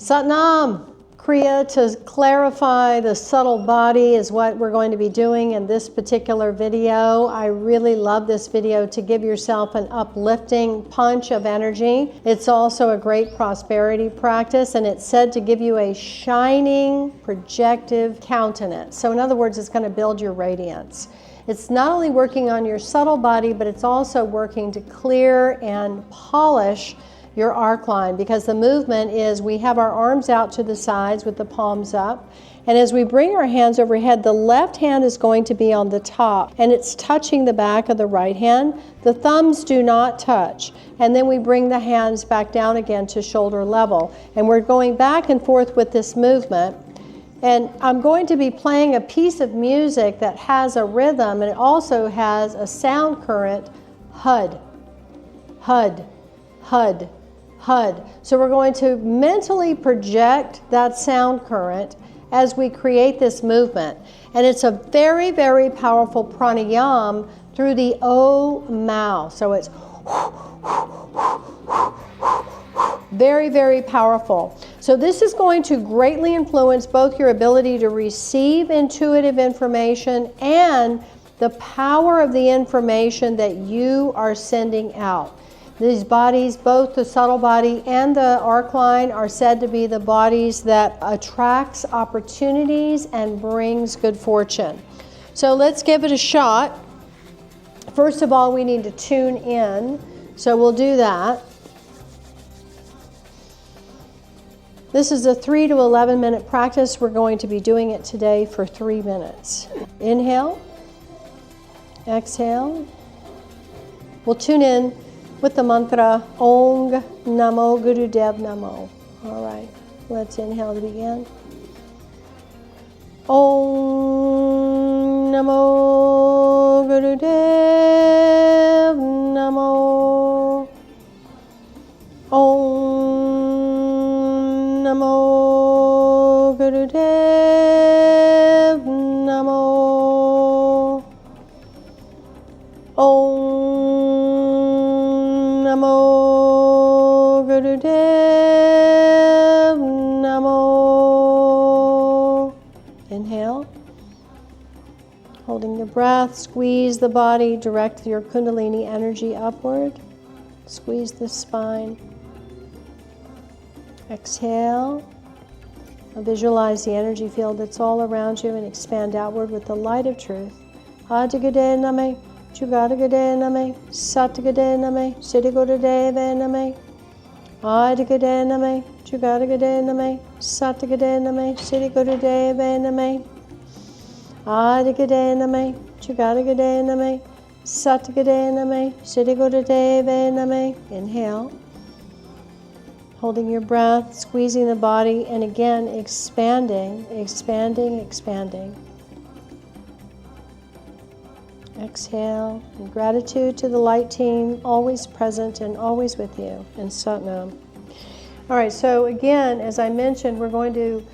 Satnam. Kriya to clarify the subtle body is what we're going to be doing in this particular video. I really love this video to give yourself an uplifting punch of energy. It's also a great prosperity practice, and it's said to give you a shining, projective countenance. So in other words, it's going to build your radiance. It's not only working on your subtle body, but it's also working to clear and polish your arc line, because the movement is we have our arms out to the sides with the palms up, and as we bring our hands overhead, the left hand is going to be on the top and it's touching the back of the right hand. The thumbs do not touch, and then we bring the hands back down again to shoulder level, and we're going back and forth with this movement. And I'm going to be playing a piece of music that has a rhythm, and it also has a sound current, HUD, HUD, HUD, HUD. So we're going to mentally project that sound current as we create this movement. And it's a very, very powerful pranayama through the O mouth. So it's very, very powerful. So this is going to greatly influence both your ability to receive intuitive information and the power of the information that you are sending out. These bodies, both the subtle body and the arc line, are said to be the bodies that attracts opportunities and brings good fortune. So let's give it a shot. First of all, we need to tune in. So we'll do that. This is a 3 to 11 minute practice. We're going to be doing it today for 3 minutes. Inhale, exhale. We'll tune in with the mantra Om Namo Gurudev Namo. All right, let's inhale to begin. Om Namo Gurudev Namo. Om Namo Gurudev Namo. Om Namo Gurudev Namo. Inhale. Holding the breath, squeeze the body, direct your Kundalini energy upward. Squeeze the spine. Exhale. Visualize the energy field that's all around you and expand outward with the light of truth. Adigade Name. Chugadagade Name, Satagade Name, Siddhigodadeve Name, Adigade Name, Chugadagade Name, Satagade Name, Siddhigodadeve Name, Adigade Name, Chugadagade Name, Satagade Name, Siddhigodadeve Name. Inhale, holding your breath, squeezing the body, and again expanding, expanding, expanding. Exhale, and gratitude to the light team, always present and always with you, and Satnam. All right, so again, as I mentioned, we're going to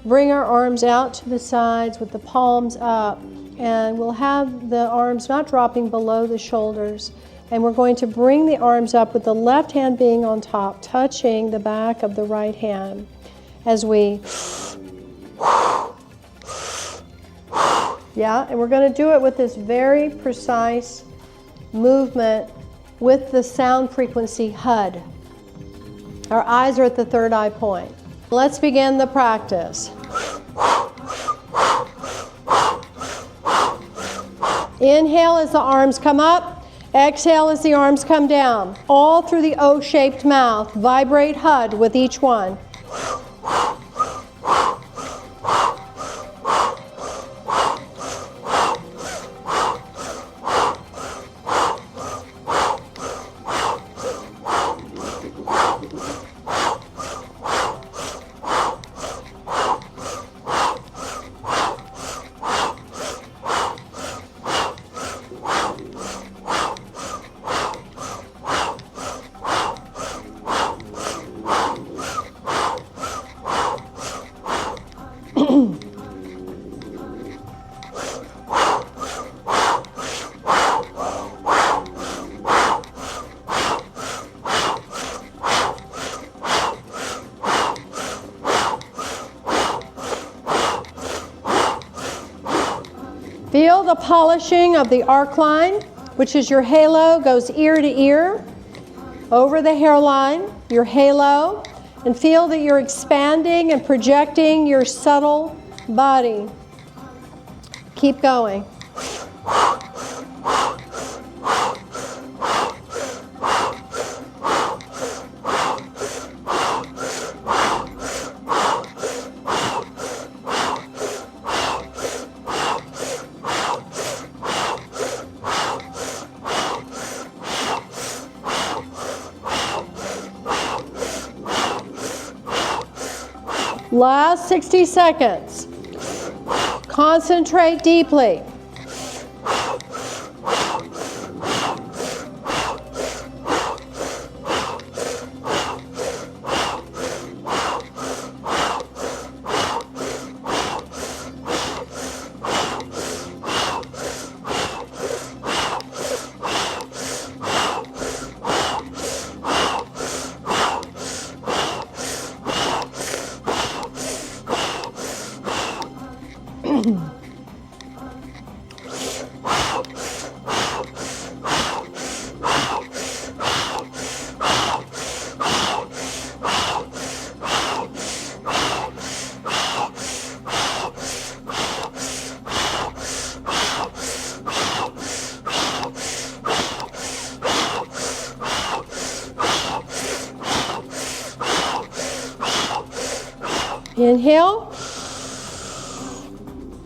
bring our arms out to the sides with the palms up, and we'll have the arms not dropping below the shoulders, and we're going to bring the arms up with the left hand being on top, touching the back of the right hand as we and we're going to do it with this very precise movement with the sound frequency HUD. Our eyes are at the third eye point. Let's begin the practice. Inhale as the arms come up. Exhale as the arms come down. All through the O-shaped mouth. Vibrate HUD with each one. Feel the polishing of the arc line, which is your halo, goes ear to ear, over the hairline, your halo, and feel that you're expanding and projecting your subtle body. Keep going. Last 60 seconds. Concentrate deeply. Inhale.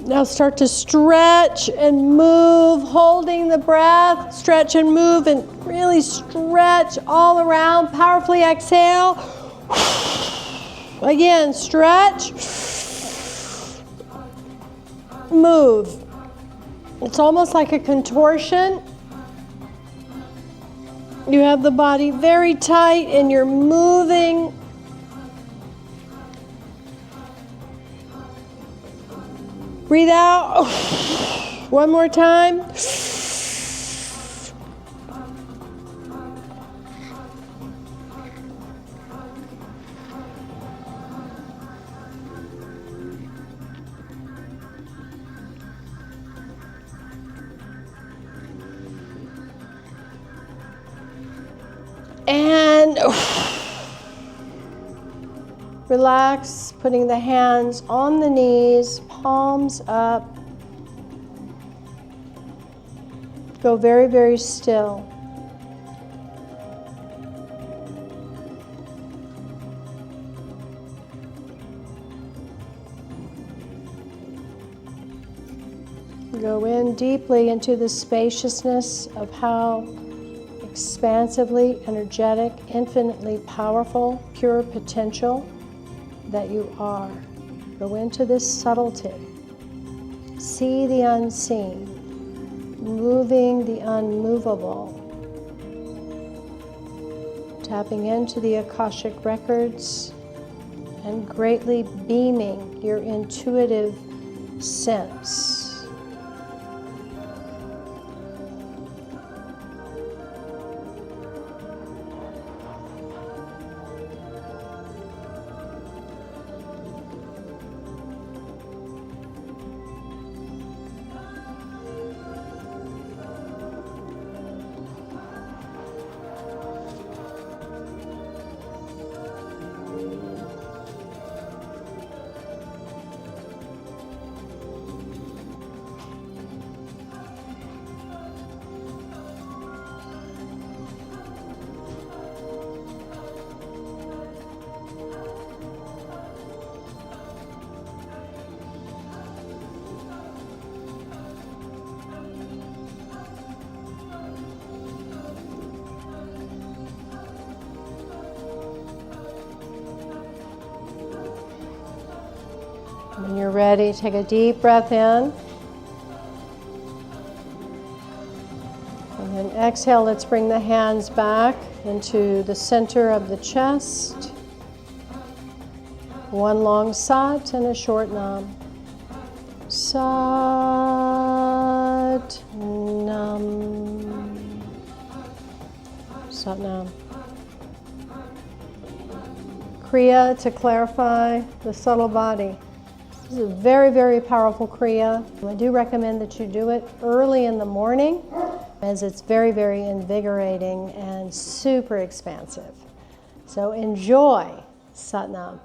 Now start to stretch and move, holding the breath. Stretch and move and really stretch all around. Powerfully exhale. Again, stretch. Move. It's almost like a contortion. You have the body very tight and you're moving. Breathe out. One more time. And relax, putting the hands on the knees, palms up. Go very, very still. Go in deeply into the spaciousness of how expansively energetic, infinitely powerful, pure potential that you are. Go into this subtlety. See the unseen, moving the unmovable. Tapping into the Akashic records and greatly beaming your intuitive sense. When you're ready, take a deep breath in. And then exhale, let's bring the hands back into the center of the chest. One long sat and a short nam. Sat nam. Sat nam. Kriya to clarify the subtle body. This is a very, very powerful Kriya. I do recommend that you do it early in the morning, as it's very, very invigorating and super expansive. So enjoy Satnam.